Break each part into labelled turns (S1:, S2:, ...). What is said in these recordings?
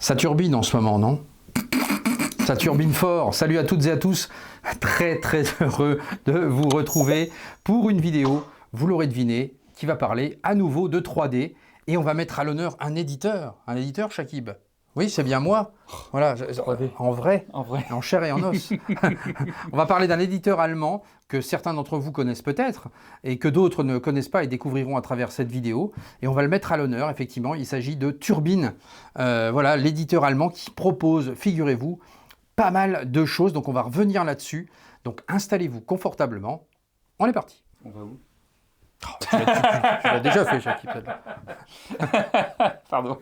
S1: Ça turbine en ce moment, non? Ça turbine fort. Salut à toutes et à tous. Très heureux de vous retrouver pour une vidéo, vous l'aurez deviné, qui va parler à nouveau de 3D. Et on va mettre à l'honneur un éditeur, Shakib. Oui, c'est bien moi. Voilà, en vrai, en chair et en os. On va parler d'un éditeur allemand que certains d'entre vous connaissent peut-être et que d'autres ne connaissent pas et découvriront à travers cette vidéo. Et on va le mettre à l'honneur, effectivement. Il s'agit de Turbine. Voilà, l'éditeur allemand qui propose, figurez-vous, pas mal de choses. Donc on va revenir là-dessus. Donc installez-vous confortablement. On est parti.
S2: On va où?
S1: Oh, tu l'as déjà fait, Shakib.
S2: Pardon.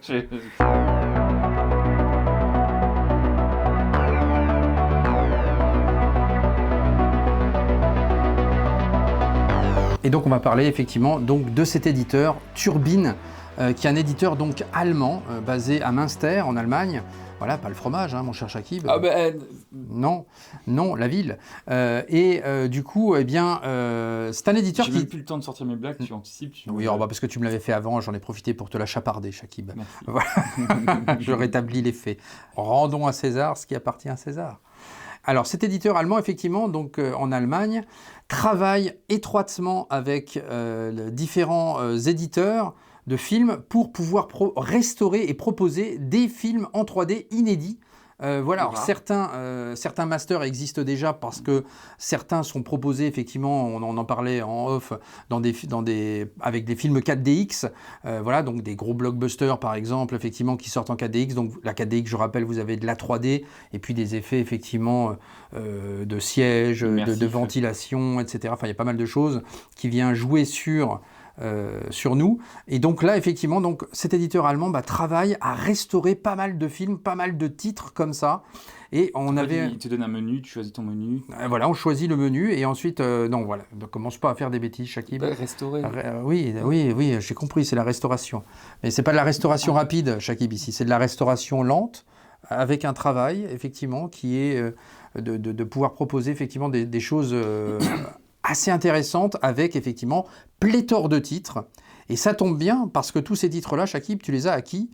S1: Et donc on va parler effectivement donc, de cet éditeur Turbine, qui est un éditeur donc allemand, basé à Münster en Allemagne. Voilà, pas le fromage, hein, mon cher Shakib.
S2: Ah ben...
S1: Non, la ville. Du coup, eh bien, c'est un éditeur
S2: J'ai
S1: qui...
S2: même plus le temps de sortir mes blagues, tu anticipes.
S1: Oui, parce que tu me l'avais fait avant, j'en ai profité pour te la chaparder, Shakib.
S2: Merci.
S1: Voilà. Je rétablis les faits. Rendons à César ce qui appartient à César. Alors, cet éditeur allemand, effectivement, donc en Allemagne, travaille étroitement avec différents éditeurs de films pour pouvoir restaurer et proposer des films en 3D inédits. Voilà, alors certains masters existent déjà parce que certains sont proposés, effectivement, on en parlait en off, avec des films 4DX, voilà, donc des gros blockbusters par exemple, effectivement, qui sortent en 4DX. Donc la 4DX, je rappelle, vous avez de la 3D et puis des effets, effectivement, de siège, de ventilation, etc. Enfin, il y a pas mal de choses qui viennent jouer sur nous. Et donc là, effectivement, donc, cet éditeur allemand travaille à restaurer pas mal de films, pas mal de titres comme ça. Et
S2: il te donne un menu, tu choisis ton menu.
S1: Voilà, on choisit le menu et ensuite, non, voilà, ne commence pas à faire des bêtises, Shakib.
S2: Restaurer.
S1: Oui, j'ai compris, c'est la restauration. Mais c'est pas de la restauration rapide, Shakib, ici, c'est de la restauration lente, avec un travail, effectivement, qui est de pouvoir proposer, effectivement, des choses... assez intéressante avec effectivement pléthore de titres. Et ça tombe bien parce que tous ces titres-là, Shakib, tu les as acquis.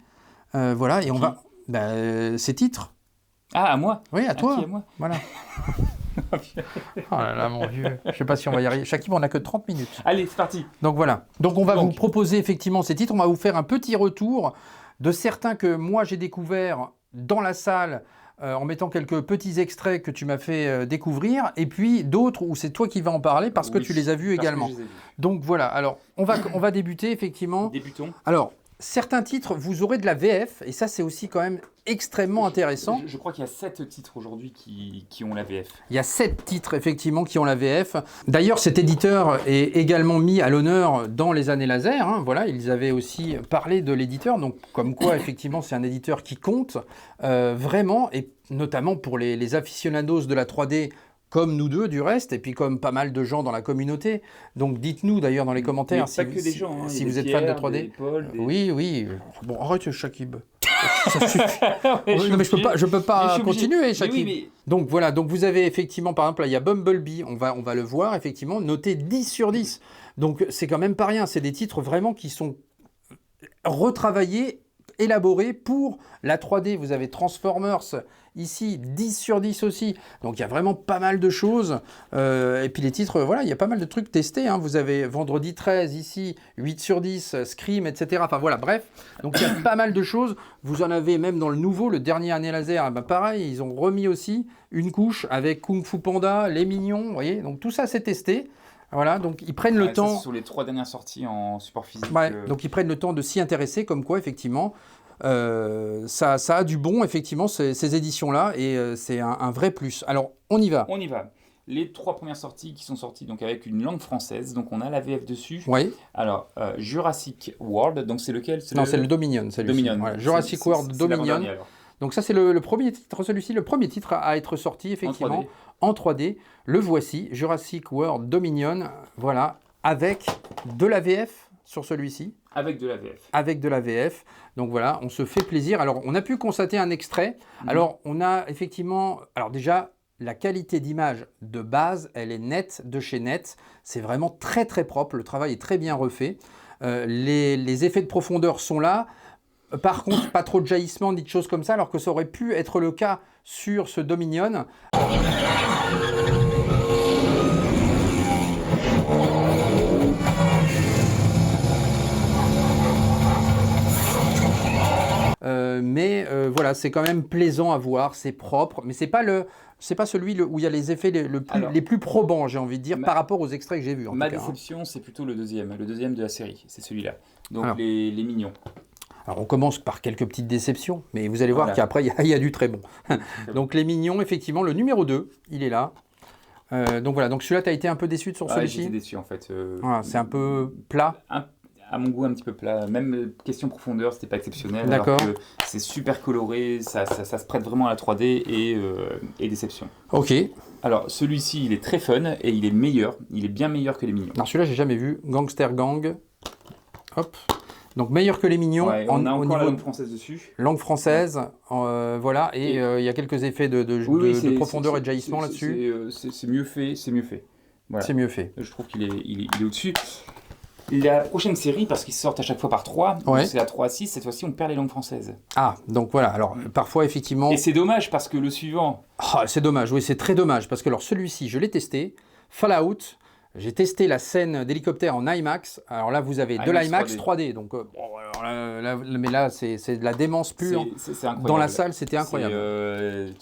S1: Voilà, et on va... ces titres.
S2: Ah, à moi?
S1: Oui, à toi.
S2: À moi.
S1: Voilà. Oh là là, mon vieux. Je ne sais pas si on va y arriver. Shakib, on n'a que 30 minutes.
S2: Allez, c'est parti.
S1: Donc voilà. Donc on va vous proposer effectivement ces titres. On va vous faire un petit retour de certains que moi j'ai découverts dans la salle, en mettant quelques petits extraits que tu m'as fait découvrir, et puis d'autres où c'est toi qui vas en parler parce que tu les as vus également. Donc voilà, alors on va débuter effectivement.
S2: Débutons.
S1: Alors, certains titres, vous aurez de la VF, et ça c'est aussi quand même extrêmement intéressant.
S2: Je crois qu'il y a 7 titres aujourd'hui qui ont la VF.
S1: Il y a 7 titres effectivement qui ont la VF. D'ailleurs, cet éditeur est également mis à l'honneur dans les années laser. Hein. Voilà, ils avaient aussi parlé de l'éditeur, donc comme quoi effectivement c'est un éditeur qui compte vraiment, et notamment pour les aficionados de la 3D, comme nous deux du reste, et puis comme pas mal de gens dans la communauté. Donc dites-nous d'ailleurs dans les commentaires si vous êtes fan de 3D. Oui. Bon, arrête Shakib. Ça suffit. Non, mais je peux pas continuer, Shakib. Mais... Donc voilà, donc vous avez effectivement, par exemple, là, il y a Bumblebee, on va le voir, effectivement, noté 10 sur 10. Donc c'est quand même pas rien, c'est des titres vraiment qui sont retravaillés, élaborés pour la 3D. Vous avez Transformers, ici, 10 sur 10 aussi. Donc il y a vraiment pas mal de choses. Et puis les titres, voilà, il y a pas mal de trucs testés. Hein. Vous avez Vendredi 13 ici, 8 sur 10, Scream, etc. Enfin voilà, bref. Donc il y a pas mal de choses. Vous en avez même dans le nouveau, le dernier Année Laser. Pareil, ils ont remis aussi une couche avec Kung Fu Panda, Les Mignons. Vous voyez, donc tout ça c'est testé. Voilà, donc ils prennent le temps...
S2: Ça, c'est sur les 3 dernières sorties en support physique.
S1: Ouais, donc ils prennent le temps de s'y intéresser, comme quoi, effectivement, ça a du bon, effectivement, ces éditions-là, et c'est un vrai plus. Alors, on y va.
S2: On y va. Les 3 premières sorties qui sont sorties donc, avec une langue française, donc on a la VF dessus.
S1: Oui.
S2: Alors, Jurassic World, donc c'est lequel?
S1: C'est le Dominion.
S2: Dominion.
S1: Voilà, Jurassic World Dominion. Donc ça, c'est le premier titre, celui-ci, le premier titre à être sorti, effectivement, en 3D. Le voici, Jurassic World Dominion, voilà, avec de la VF sur celui-ci.
S2: Avec de la VF.
S1: Avec de la VF. Donc voilà, on se fait plaisir. Alors, on a pu constater un extrait. Alors, on a effectivement... Alors déjà, la qualité d'image de base, elle est nette de chez net. C'est vraiment très propre. Le travail est très bien refait. Les effets de profondeur sont là. Par contre, pas trop de jaillissements ni de choses comme ça, alors que ça aurait pu être le cas sur ce Dominion. Voilà, c'est quand même plaisant à voir, c'est propre, mais c'est pas celui où il y a les effets les plus probants, j'ai envie de dire, par rapport aux extraits que j'ai vus.
S2: Ma déception, c'est plutôt le deuxième de la série, c'est celui-là. Donc les mignons.
S1: Alors on commence par quelques petites déceptions, mais vous allez voir qu'après il y a du très bon. Donc les mignons, effectivement, le numéro 2, il est là. Donc voilà, donc celui-là, tu as été un peu déçu sur celui-ci?
S2: J'étais déçu en fait.
S1: Voilà, c'est un peu plat.
S2: À mon goût, un petit peu plat. Même question profondeur, c'était pas exceptionnel.
S1: D'accord.
S2: Alors que c'est super coloré, ça se prête vraiment à la 3D et déception.
S1: Ok.
S2: Alors celui-ci, il est très fun et il est meilleur. Il est bien meilleur que les mignons.
S1: Alors celui-là, j'ai jamais vu. Gangster Gang. Hop. Donc meilleur que les mignons.
S2: Ouais, on a encore la langue française dessus.
S1: Langue française, voilà. Et il y a quelques effets de profondeur et de jaillissement là-dessus.
S2: C'est mieux fait, Voilà.
S1: C'est mieux fait.
S2: Je trouve qu'il est au-dessus. La prochaine série, parce qu'ils sortent à chaque fois par 3, c'est la 3-6, cette fois-ci on perd les langues françaises.
S1: Ah, donc voilà, alors parfois effectivement...
S2: Et c'est dommage parce que le suivant...
S1: c'est dommage, oui, c'est très dommage, parce que alors celui-ci, je l'ai testé, Fallout, j'ai testé la scène d'hélicoptère en IMAX, alors là vous avez de l'IMAX 3D, donc mais là c'est de la démence pure.
S2: C'est incroyable.
S1: Dans la salle, c'était incroyable.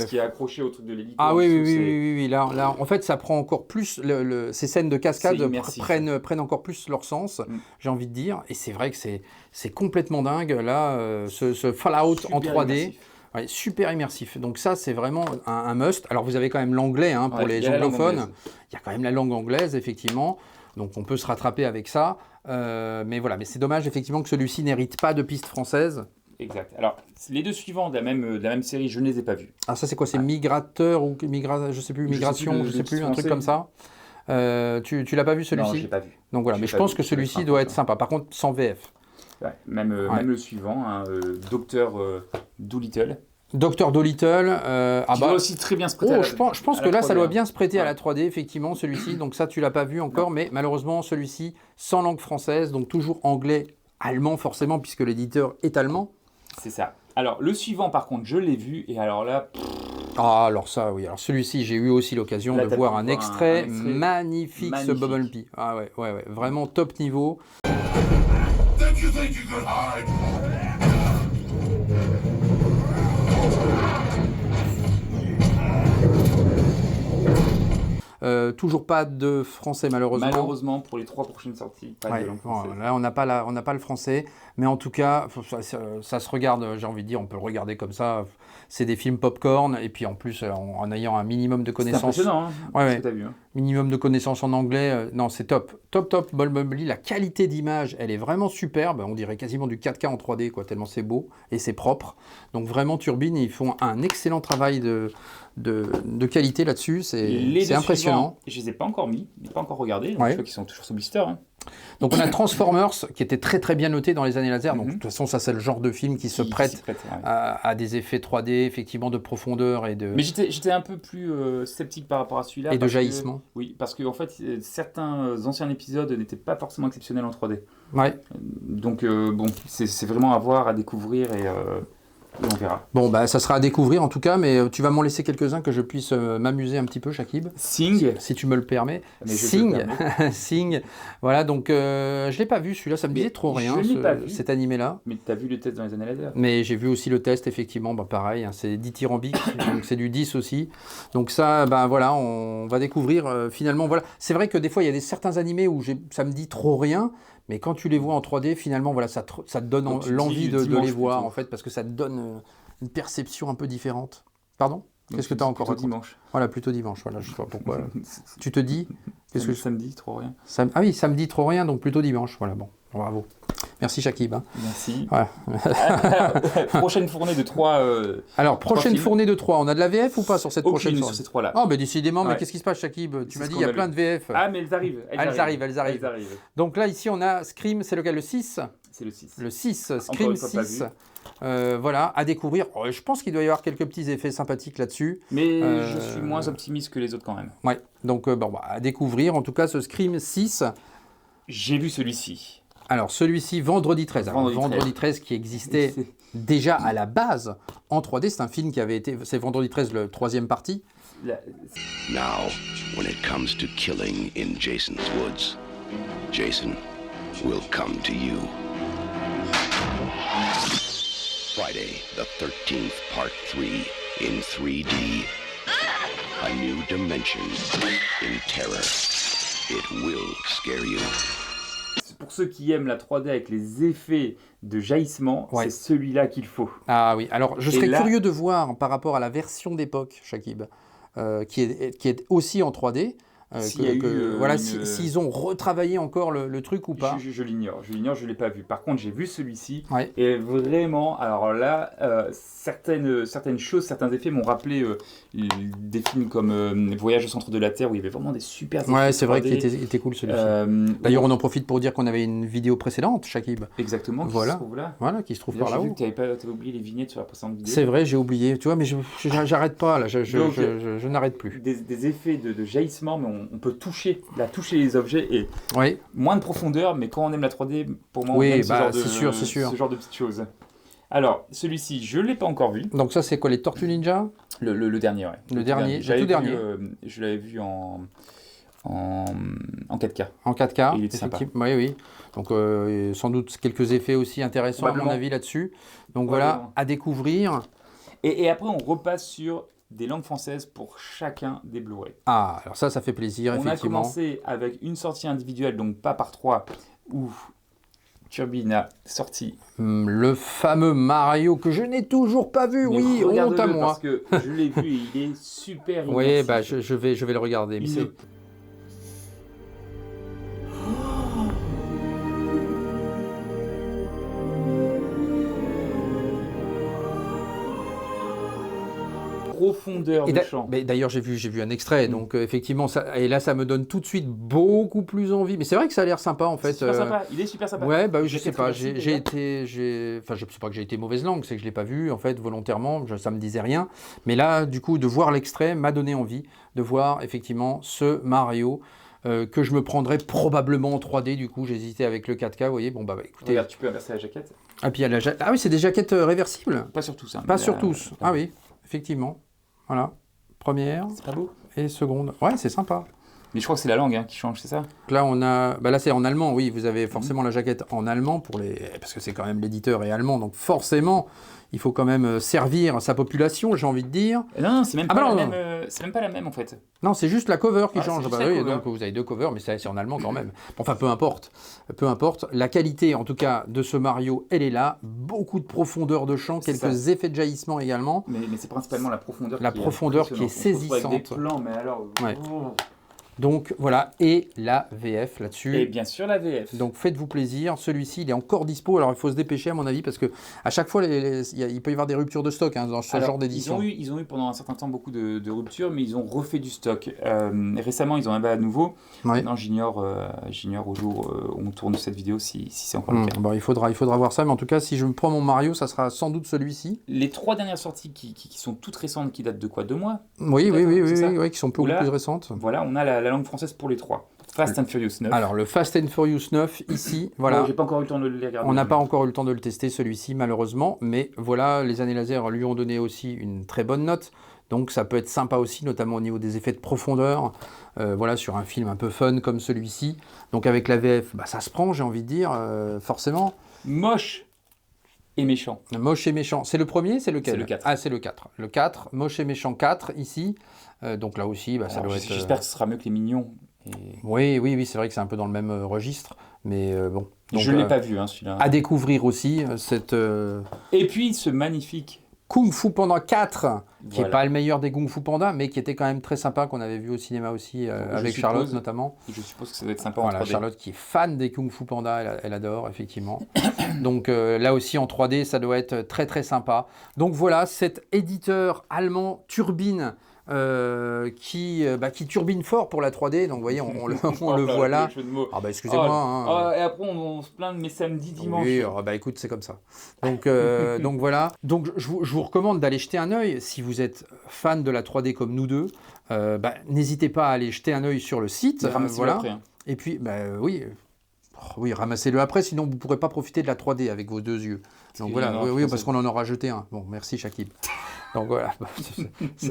S2: Qui est accroché au truc de l'hélico.
S1: Ah oui. Là, en fait, ça prend encore plus. Ces scènes de cascade prennent encore plus leur sens, j'ai envie de dire. Et c'est vrai que c'est complètement dingue. Là, ce Fallout en 3D. Ouais, super immersif. Donc ça, c'est vraiment un must. Alors, vous avez quand même l'anglais pour les anglophones. Il y a quand même la langue anglaise, effectivement. Donc, on peut se rattraper avec ça. Mais voilà, mais c'est dommage, effectivement, que celui-ci n'hérite pas de piste française.
S2: Exact. Alors, les deux suivants de la même série, je ne les ai pas vus.
S1: Ah, ça, c'est quoi? C'est Migrateur ou je sais plus, Migration, je sais plus, un truc comme ça. Tu l'as pas vu celui-ci?
S2: Non, je l'ai pas vu.
S1: Donc voilà, mais je pense que celui-ci doit être sympa. Par contre, sans VF.
S2: Ouais, même le suivant, Docteur Dolittle.
S1: Docteur Dolittle.
S2: Qui doit aussi très bien se prêter
S1: je pense que là, ça doit bien se prêter à la 3D, effectivement, celui-ci. Donc ça, tu l'as pas vu encore, mais malheureusement, celui-ci, sans langue française, donc toujours anglais, allemand forcément, puisque l'éditeur est allemand.
S2: C'est ça. Alors, le suivant, par contre, je l'ai vu, et alors là...
S1: Ah, alors ça, oui. Alors celui-ci, j'ai eu aussi l'occasion de voir un extrait magnifique, ce Bumblebee. Ah ouais, vraiment top niveau. Toujours pas de français malheureusement.
S2: Malheureusement pour les 3 prochaines sorties. Pas de langue française.
S1: Là on n'a pas le français, mais en tout cas ça se regarde. J'ai envie de dire, on peut le regarder comme ça. C'est des films popcorn et puis en plus en ayant un minimum de connaissances.
S2: C'est impressionnant. Ce que t'as vu,
S1: minimum de connaissances en anglais. Non, c'est top. Bumblebee. La qualité d'image, elle est vraiment superbe. On dirait quasiment du 4K en 3D quoi, tellement c'est beau et c'est propre. Donc vraiment Turbine, ils font un excellent travail de qualité là-dessus, c'est impressionnant.
S2: Je les ai pas encore mis, je n'ai pas encore regardé, donc je crois qu'ils sont toujours sur blister.
S1: Donc on a Transformers qui était très très bien noté dans les années laser, donc de toute façon ça c'est le genre de film qui se prête à des effets 3D, effectivement de profondeur et de...
S2: Mais j'étais un peu plus sceptique par rapport à celui-là.
S1: Et de jaillissement.
S2: Oui, parce que en fait certains anciens épisodes n'étaient pas forcément exceptionnels en 3D.
S1: Ouais.
S2: Donc bon, c'est vraiment à voir, à découvrir et on verra.
S1: Bon, bah, ça sera à découvrir en tout cas, mais tu vas m'en laisser quelques-uns que je puisse m'amuser un petit peu, Shakib.
S2: Sing.
S1: Si tu me le permets. Sing. Sing. Voilà, donc je ne l'ai pas vu celui-là, ça me disait trop rien, cet animé-là.
S2: Mais tu as vu le test dans les années laser.
S1: Mais j'ai vu aussi le test, effectivement, pareil, c'est dithyrambique, donc c'est du 10 aussi. Donc ça, voilà, on va découvrir finalement. Voilà. C'est vrai que des fois, il y a certains animés où ça me dit trop rien. Mais quand tu les vois en 3D, finalement, voilà, ça te donne l'envie de les voir, en fait, parce que ça te donne une perception un peu différente. Pardon? Qu'est-ce que tu as encore
S2: plutôt dimanche.
S1: Voilà, plutôt dimanche. Voilà, je sais pas pourquoi. Tu te dis
S2: Samedi, trop rien.
S1: Ah oui, samedi, trop rien, donc plutôt dimanche. Voilà, bon, bravo. Merci Shakib.
S2: Merci.
S1: Voilà.
S2: Prochaine fournée de 3.
S1: Alors, prochaine fournée de 3. On a de la VF ou pas sur cette prochaine fournée?
S2: Sur ces 3-là.
S1: Oh, décidément, mais qu'est-ce qui se passe, Shakib? Tu m'as dit, il y a plein de VF.
S2: Ah, mais elles arrivent.
S1: Elles arrivent. Donc là, ici, on a Scream, c'est lequel? Le 6?
S2: C'est le 6.
S1: Le 6, Scream 6. voilà, à découvrir. Je pense qu'il doit y avoir quelques petits effets sympathiques là-dessus.
S2: Mais je suis moins optimiste que les autres quand même.
S1: Ouais, donc à découvrir. En tout cas, ce Scream 6.
S2: J'ai vu celui-ci.
S1: Alors, celui-ci, vendredi 13. Alors, vendredi 13 qui existait déjà à la base en 3D. C'est un film qui avait été... C'est vendredi 13, le 3e partie.
S3: Now, when it comes to killing in Jason's woods, Jason will come to you. Friday, the 13th, part 3, in 3D. A new dimension in terror. It will scare you.
S2: Pour ceux qui aiment la 3D avec les effets de jaillissement, c'est celui-là qu'il faut.
S1: Ah oui, alors je serais curieux de voir par rapport à la version d'époque, Shakib, qui est aussi en 3D. S'ils ont retravaillé encore le truc ou pas.
S2: Je l'ignore, je ne l'ai pas vu. Par contre, j'ai vu celui-ci et vraiment, alors là, certaines choses, certains effets m'ont rappelé des films comme Voyage au centre de la Terre où il y avait vraiment des super effets.
S1: Ouais, c'est vrai qu'il était cool celui-ci. D'ailleurs, on en profite pour dire qu'on avait une vidéo précédente, Shakib.
S2: Exactement, qui se trouve là.
S1: Voilà, qui se trouve par là-haut.
S2: J'ai vu que tu avais oublié les vignettes sur la précédente vidéo.
S1: C'est vrai, j'ai oublié, tu vois, mais j'arrête pas là, je n'arrête plus.
S2: Des effets de jaillissement, mais on peut toucher les objets et moins de profondeur, mais quand on aime la 3D, pour moi, on aime ce genre de petites choses. Alors, celui-ci, je ne l'ai pas encore vu.
S1: Donc ça, c'est quoi, les Tortues Ninja ?
S2: Le dernier, ouais.
S1: Le tout dernier.
S2: Je l'avais vu en 4K.
S1: En 4K,
S2: il était sympa.
S1: Oui. Donc, sans doute quelques effets aussi intéressants, à mon avis, là-dessus. Donc voilà, à découvrir.
S2: Et après, on repasse sur des langues françaises pour chacun des Blu-ray.
S1: Ah, alors ça fait plaisir, effectivement.
S2: On a commencé avec une sortie individuelle, donc pas par 3, où Turbine a sorti
S1: le fameux Mario que je n'ai toujours pas vu. Oui, honte à moi.
S2: Parce que je l'ai vu et il est super immersif.
S1: Oui, bah, je vais le regarder.
S2: Profondeur de champ.
S1: Mais d'ailleurs, j'ai vu un extrait, donc effectivement, et là, ça me donne tout de suite beaucoup plus envie. Mais c'est vrai que ça a l'air sympa, en fait.
S2: Super sympa. Il est super sympa.
S1: Ouais, bah je sais pas. Je sais pas que j'ai été mauvaise langue, c'est que je l'ai pas vu, en fait, volontairement. Ça me disait rien. Mais là, du coup, de voir l'extrait m'a donné envie de voir effectivement ce Mario. Que je me prendrais probablement en 3D, du coup j'hésitais avec le 4K, vous voyez, écoutez...
S2: Regarde, tu peux inverser la jaquette.
S1: Ah, puis il y a ah oui, c'est des jaquettes réversibles.
S2: Pas sur tous.
S1: Pas sur tous, ah oui, effectivement. Voilà, première.
S2: C'est pas beau.
S1: Et seconde, ouais, c'est sympa.
S2: Mais je crois que c'est la langue qui change, c'est ça ?
S1: Là, on a... là, c'est en allemand, oui, vous avez forcément la jaquette en allemand, parce que c'est quand même l'éditeur est allemand, donc forcément... Il faut quand même servir sa population, j'ai envie de dire.
S2: Non, c'est même pas la même en fait.
S1: Non, c'est juste la cover qui change. Donc vous avez deux covers, mais c'est en allemand quand même. Enfin, peu importe. La qualité, en tout cas, de ce Mario, elle est là. Beaucoup de profondeur de champ, quelques effets de jaillissement également.
S2: Mais c'est principalement la profondeur.
S1: Qui est saisissante.
S2: Avec des plans, mais alors.
S1: Ouais. Donc voilà, et la VF là-dessus.
S2: Et bien sûr la VF.
S1: Donc faites-vous plaisir, celui-ci il est encore dispo, alors il faut se dépêcher à mon avis parce que à chaque fois il peut y avoir des ruptures de stock dans ce genre d'édition.
S2: Ils ont eu pendant un certain temps beaucoup de ruptures, mais ils ont refait du stock. Récemment ils ont un à nouveau. Maintenant j'ignore au jour où on tourne cette vidéo si c'est encore le cas.
S1: Bon, il faudra voir ça, mais en tout cas si je me prends mon Mario, ça sera sans doute celui-ci.
S2: Les 3 dernières sorties qui sont toutes récentes, qui datent de quoi, 2 mois ?
S1: Oui, qui sont beaucoup plus récentes.
S2: Voilà, on a la langue française pour les 3. Fast and Furious 9.
S1: Alors, le Fast and Furious 9, ici, voilà.
S2: J'ai pas encore eu le temps de le regarder.
S1: On n'a pas encore eu le temps de le tester, celui-ci, malheureusement. Mais voilà, les années laser lui ont donné aussi une très bonne note. Donc, ça peut être sympa aussi, notamment au niveau des effets de profondeur. Voilà, sur un film un peu fun comme celui-ci. Donc, avec la VF, ça se prend, j'ai envie de dire, forcément.
S2: Moche et méchant.
S1: Moche et méchant. C'est le premier, c'est lequel ?
S2: C'est le 4.
S1: Ah, c'est le 4. Le 4, Moche et méchant 4, ici. Donc là aussi, ça doit être...
S2: J'espère que ce sera mieux que les Mignons.
S1: Oui, c'est vrai que c'est un peu dans le même registre, mais bon.
S2: Donc, je ne l'ai pas vu, celui-là.
S1: À découvrir aussi, cette...
S2: Et puis, ce magnifique...
S1: Kung Fu Panda 4, qui n'est pas le meilleur des Kung Fu Panda, mais qui était quand même très sympa, qu'on avait vu au cinéma aussi, avec Charlotte notamment.
S2: Je suppose que ça doit être sympa
S1: en 3D. Charlotte qui est fan des Kung Fu Panda, elle adore, effectivement. Donc là aussi, en 3D, ça doit être très très sympa. Donc voilà, cet éditeur allemand Turbine, qui turbine fort pour la 3D. Donc, vous voyez, on le voit là. Ah bah excusez-moi.
S2: Et après, on se plaint de mes samedis, dimanches.
S1: Oui, écoute, c'est comme ça. Donc voilà. Donc je vous recommande d'aller jeter un œil si vous êtes fan de la 3D comme nous deux. N'hésitez pas à aller jeter un œil sur le site.
S2: Ramassez-le après. Hein.
S1: Et puis, oui, ramassez-le après, sinon vous ne pourrez pas profiter de la 3D avec vos 2 yeux. Donc voilà, oui, parce qu'on en aura jeté un. Bon, merci Shakib. Donc voilà,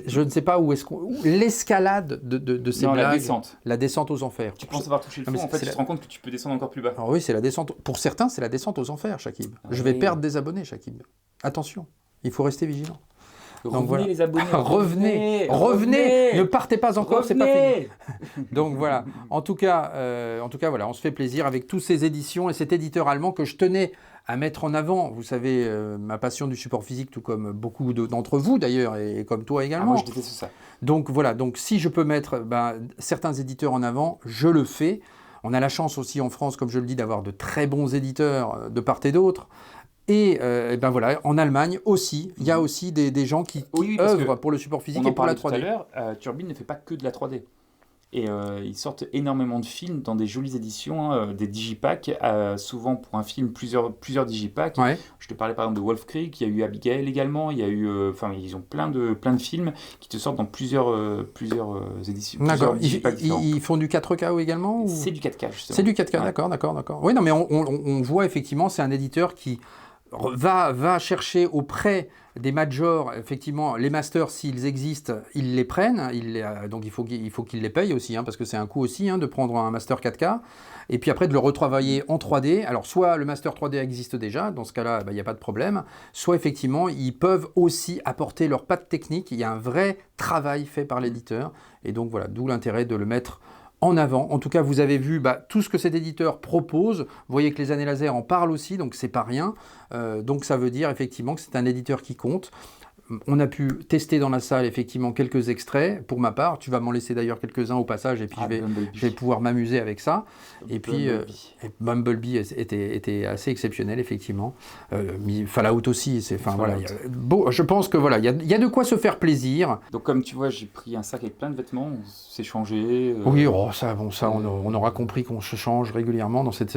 S1: je ne sais pas où est-ce qu'on... l'escalade de ces blagues. La descente aux enfers.
S2: Tu penses avoir touché le fond, en fait tu te rends compte que tu peux descendre encore plus bas.
S1: Alors oui, c'est la descente. Pour certains, c'est la descente aux enfers, Shakib. Je vais perdre des abonnés, Shakib. Attention, il faut rester vigilant.
S2: Revenez les abonnés.
S1: Revenez. Ne partez pas encore, c'est pas fini. Donc voilà. En tout cas, voilà, on se fait plaisir avec tous ces éditions et cet éditeur allemand que je tenais à mettre en avant. Vous savez, ma passion du support physique, tout comme beaucoup d'entre vous d'ailleurs, et comme toi également.
S2: Moi, je déteste ça.
S1: Donc voilà. Donc si je peux mettre certains éditeurs en avant, je le fais. On a la chance aussi en France, comme je le dis, d'avoir de très bons éditeurs de part et d'autre. Et voilà, en Allemagne aussi, il y a aussi des gens qui œuvrent pour le support physique et pour la 3D.
S2: Tout à l'heure, Turbine ne fait pas que de la 3D. Et ils sortent énormément de films dans des jolies éditions, des digipacks, souvent pour un film plusieurs digipacks.
S1: Ouais.
S2: Je te parlais par exemple de Wolf Creek, il y a eu Abigail également, il y a eu, ils ont plein de films qui te sortent dans plusieurs éditions.
S1: D'accord. Ils font du 4K également ou...
S2: C'est du 4K justement.
S1: C'est du 4K, ouais. D'accord. Oui, non, mais on voit effectivement, c'est un éditeur qui va chercher auprès des majors, effectivement, les masters, s'ils existent, ils les prennent, donc il faut qu'ils les payent aussi, parce que c'est un coût aussi de prendre un master 4K, et puis après de le retravailler en 3D. Alors soit le master 3D existe déjà, dans ce cas-là, il n'y a pas de problème, soit effectivement, ils peuvent aussi apporter leur patte technique, il y a un vrai travail fait par l'éditeur, et donc voilà, d'où l'intérêt de le mettre en avant. En tout cas, vous avez vu tout ce que cet éditeur propose. Vous voyez que les années laser en parlent aussi, donc c'est pas rien. Donc ça veut dire effectivement que c'est un éditeur qui compte. On a pu tester dans la salle effectivement quelques extraits. Pour ma part, tu vas m'en laisser d'ailleurs quelques-uns au passage, et puis je vais pouvoir m'amuser avec ça. Et puis Bumblebee était assez exceptionnel effectivement. Fallout aussi. Voilà. Je pense que voilà, il y a de quoi se faire plaisir.
S2: Donc comme tu vois, j'ai pris un sac avec plein de vêtements. On s'est changé.
S1: Oui, on aura compris qu'on se change régulièrement dans cette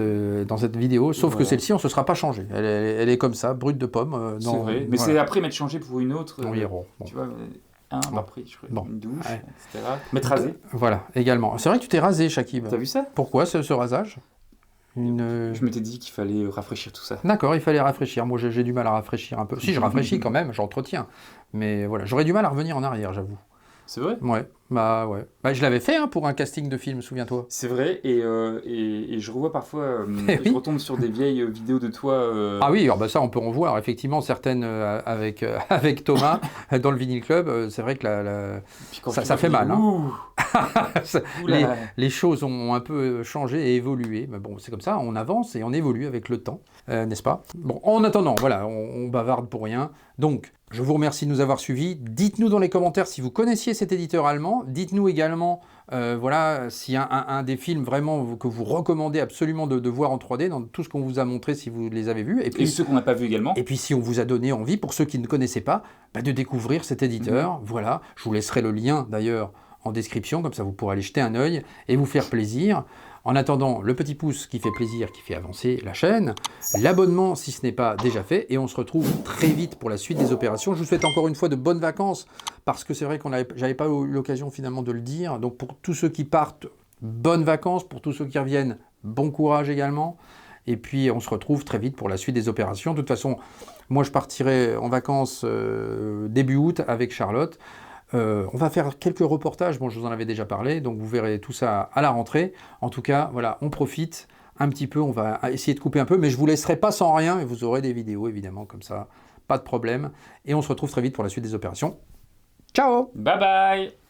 S1: vidéo. Sauf que celle-ci, on se sera pas changé. Elle est comme ça, brute de pomme.
S2: C'est vrai. Mais c'est après m'être changé pour une autre. Tu vois, après, une douche, etc. M'être rasé.
S1: Voilà, également. C'est vrai que tu t'es rasé, Shakib.
S2: T'as vu ça?
S1: Pourquoi ce rasage?
S2: Je m'étais dit qu'il fallait rafraîchir tout ça.
S1: D'accord, il fallait rafraîchir. Moi, j'ai du mal à rafraîchir un peu. Si, je rafraîchis quand même, j'entretiens. Mais voilà, j'aurais du mal à revenir en arrière, j'avoue.
S2: C'est vrai?
S1: Ouais. Je l'avais fait pour un casting de film, souviens-toi.
S2: C'est vrai, et je revois parfois, je retombe sur des vieilles vidéos de toi.
S1: Ah oui, ça on peut en voir, effectivement, certaines avec Thomas dans le Vinyl Club, c'est vrai que ça fait mal. Les choses ont un peu changé et évolué, mais bon, c'est comme ça, on avance et on évolue avec le temps, n'est-ce pas? Bon, en attendant, voilà, on bavarde pour rien, donc... Je vous remercie de nous avoir suivis. Dites-nous dans les commentaires si vous connaissiez cet éditeur allemand. Dites-nous également s'il y a un des films vraiment que vous recommandez absolument de voir en 3D, dans tout ce qu'on vous a montré si vous les avez vus.
S2: Et ceux qu'on n'a pas vus également.
S1: Et puis si on vous a donné envie, pour ceux qui ne connaissaient pas, de découvrir cet éditeur. Voilà, je vous laisserai le lien d'ailleurs en description, comme ça vous pourrez aller jeter un œil et vous faire plaisir. En attendant, le petit pouce qui fait plaisir, qui fait avancer la chaîne, l'abonnement si ce n'est pas déjà fait, et on se retrouve très vite pour la suite des opérations. Je vous souhaite encore une fois de bonnes vacances, parce que c'est vrai j'avais pas eu l'occasion finalement de le dire. Donc pour tous ceux qui partent, bonnes vacances, pour tous ceux qui reviennent, bon courage également. Et puis on se retrouve très vite pour la suite des opérations. De toute façon, moi je partirai en vacances début août avec Charlotte. On va faire quelques reportages, bon je vous en avais déjà parlé, donc vous verrez tout ça à la rentrée. En tout cas, voilà, on profite un petit peu, on va essayer de couper un peu, mais je vous laisserai pas sans rien, et vous aurez des vidéos évidemment comme ça, pas de problème. Et on se retrouve très vite pour la suite des opérations. Ciao!
S2: Bye bye!